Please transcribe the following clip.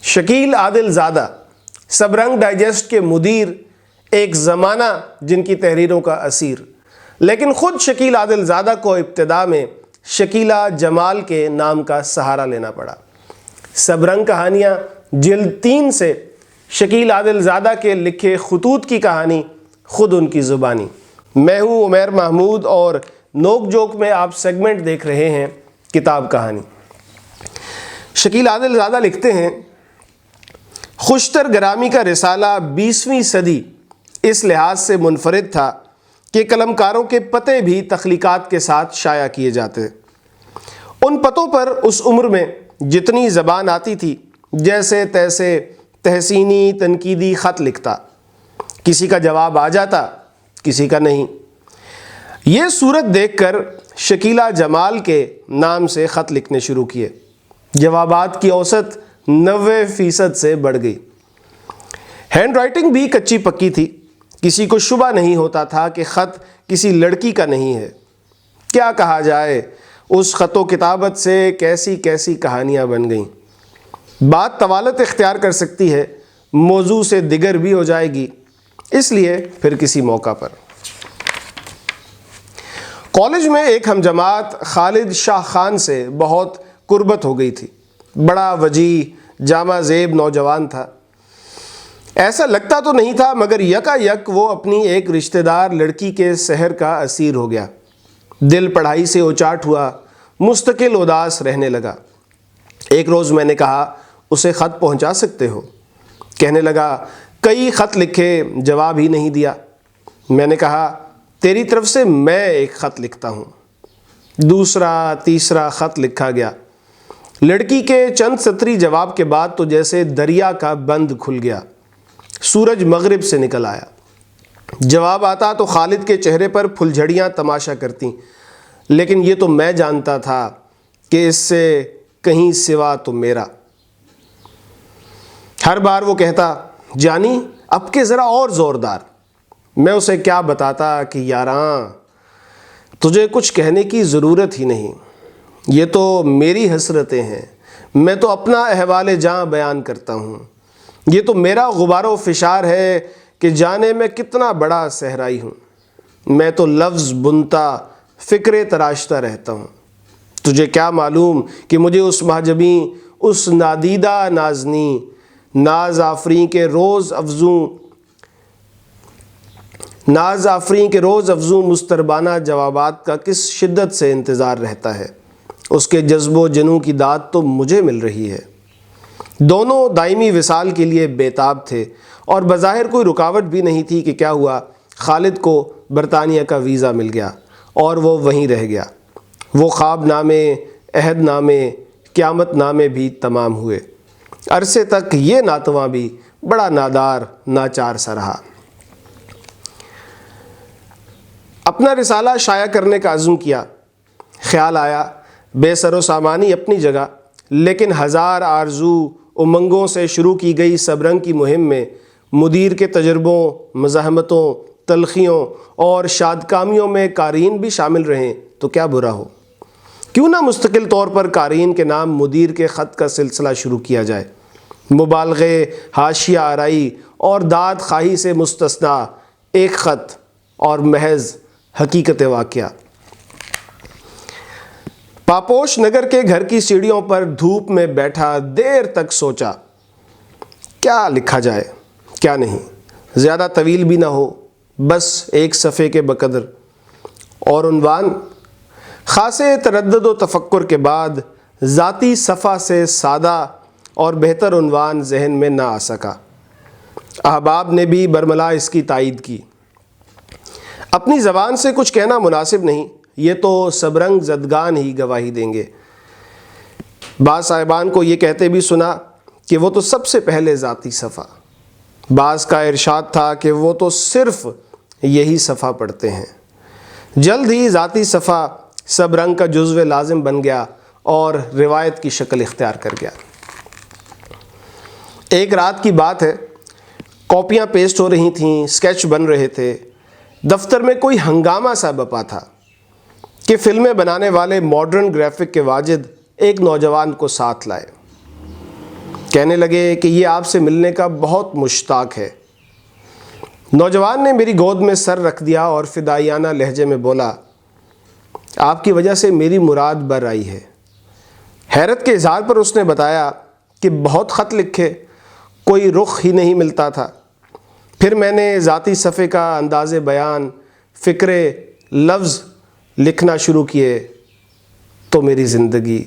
شکیل عادل زادہ، سبرنگ digest کے مدیر، ایک زمانہ جن کی تحریروں کا اسیر، لیکن خود شکیل عادل زادہ کو ابتدا میں شکیلہ جمال کے نام کا سہارا لینا پڑا۔ سبرنگ کہانیاں جلد 3 سے شکیل عادل زادہ کے لکھے خطوط کی کہانی، خود ان کی زبانی۔ میں ہوں عمیر محمود اور نوک جوک میں آپ سیگمنٹ دیکھ رہے ہیں کتاب کہانی۔ شکیل عادل زادہ لکھتے ہیں، خوشتر گرامی کا رسالہ 20ویں صدی اس لحاظ سے منفرد تھا کہ قلمکاروں کے پتے بھی تخلیقات کے ساتھ شائع کیے جاتے۔ ان پتوں پر اس عمر میں جتنی زبان آتی تھی، جیسے تیسے تحسینی تنقیدی خط لکھتا، کسی کا جواب آ جاتا، کسی کا نہیں۔ یہ صورت دیکھ کر شکیلہ جمال کے نام سے خط لکھنے شروع کیے۔ جوابات کی اوسط 90% سے بڑھ گئی۔ ہینڈ رائٹنگ بھی کچی پکی تھی، کسی کو شبہ نہیں ہوتا تھا کہ خط کسی لڑکی کا نہیں ہے۔ کیا کہا جائے، اس خط و کتابت سے کیسی کیسی کہانیاں بن گئیں۔ بات طوالت اختیار کر سکتی ہے، موضوع سے دیگر بھی ہو جائے گی، اس لیے پھر کسی موقع پر۔ کالج میں ایک ہم جماعت خالد شاہ خان سے بہت قربت ہو گئی تھی۔ بڑا وجیح جامع زیب نوجوان تھا۔ ایسا لگتا تو نہیں تھا، مگر یکا یک وہ اپنی ایک رشتہ دار لڑکی کے سحر کا اسیر ہو گیا۔ دل پڑھائی سے اچاٹ ہوا، مستقل اداس رہنے لگا۔ ایک روز میں نے کہا، اسے خط پہنچا سکتے ہو؟ کہنے لگا، کئی خط لکھے، جواب ہی نہیں دیا۔ میں نے کہا، تیری طرف سے میں ایک خط لکھتا ہوں۔ دوسرا تیسرا خط لکھا گیا۔ لڑکی کے چند سطری جواب کے بعد تو جیسے دریا کا بند کھل گیا، سورج مغرب سے نکل آیا۔ جواب آتا تو خالد کے چہرے پر پھلجھڑیاں تماشا کرتیں، لیکن یہ تو میں جانتا تھا کہ اس سے کہیں سوا تو میرا۔ ہر بار وہ کہتا، جانی اب کے ذرا اور زوردار۔ میں اسے کیا بتاتا کہ یاراں تجھے کچھ کہنے کی ضرورت ہی نہیں، یہ تو میری حسرتیں ہیں، میں تو اپنا احوال جاں بیان کرتا ہوں، یہ تو میرا غبار و فشار ہے کہ جانے میں کتنا بڑا صحرائی ہوں، میں تو لفظ بنتا فکرے تراشتا رہتا ہوں۔ تجھے کیا معلوم کہ مجھے اس محجبیں، اس نادیدہ نازنی، ناز آفریں کے روز افزوں مستربانہ جوابات کا کس شدت سے انتظار رہتا ہے۔ اس کے جذب و جنوں کی داد تو مجھے مل رہی ہے۔ دونوں دائمی وصال کے لیے بےتاب تھے، اور بظاہر کوئی رکاوٹ بھی نہیں تھی کہ کیا ہوا، خالد کو برطانیہ کا ویزا مل گیا اور وہ وہیں رہ گیا۔ وہ خواب نامے، عہد نامے، قیامت نامے بھی تمام ہوئے۔ عرصے تک یہ ناتواں بھی بڑا نادار ناچار سا رہا۔ اپنا رسالہ شائع کرنے کا عزم کیا۔ خیال آیا، بے سر و سامانی اپنی جگہ، لیکن ہزار آرزو امنگوں سے شروع کی گئی سبرنگ کی مہم میں مدیر کے تجربوں، مزاحمتوں، تلخیوں اور شادکامیوں میں قارئین بھی شامل رہیں تو کیا برا ہو۔ کیوں نہ مستقل طور پر قارئین کے نام مدیر کے خط کا سلسلہ شروع کیا جائے۔ مبالغے، حاشیہ آرائی اور داد خواہی سے مستثنیٰ ایک خط اور محض حقیقت واقعہ۔ پاپوش نگر کے گھر کی سیڑھیوں پر دھوپ میں بیٹھا دیر تک سوچا، کیا لکھا جائے، کیا نہیں، زیادہ طویل بھی نہ ہو، بس ایک صفحے کے بقدر۔ اور عنوان؟ خاصے تردد و تفکر کے بعد ذاتی صفحہ سے سادہ اور بہتر عنوان ذہن میں نہ آ سکا۔ احباب نے بھی برملا اس کی تائید کی۔ اپنی زبان سے کچھ کہنا مناسب نہیں، یہ تو سبرنگ زدگان ہی گواہی دیں گے۔ بعض صاحبان کو یہ کہتے بھی سنا کہ وہ تو سب سے پہلے ذاتی صفحہ، بعض کا ارشاد تھا کہ وہ تو صرف یہی صفحہ پڑھتے ہیں۔ جلد ہی ذاتی صفحہ سبرنگ کا جزو لازم بن گیا اور روایت کی شکل اختیار کر گیا۔ ایک رات کی بات ہے، کاپیاں پیسٹ ہو رہی تھیں، اسکیچ بن رہے تھے۔ دفتر میں کوئی ہنگامہ سا بپا تھا کہ فلمیں بنانے والے ماڈرن گرافک کے واجد ایک نوجوان کو ساتھ لائے۔ کہنے لگے کہ یہ آپ سے ملنے کا بہت مشتاق ہے۔ نوجوان نے میری گود میں سر رکھ دیا اور فدائیانہ لہجے میں بولا، آپ کی وجہ سے میری مراد بر آئی ہے۔ حیرت کے اظہار پر اس نے بتایا کہ بہت خط لکھے، کوئی رخ ہی نہیں ملتا تھا۔ پھر میں نے ذاتی صفحے کا انداز بیان، فکرے، لفظ لکھنا شروع کیے تو میری زندگی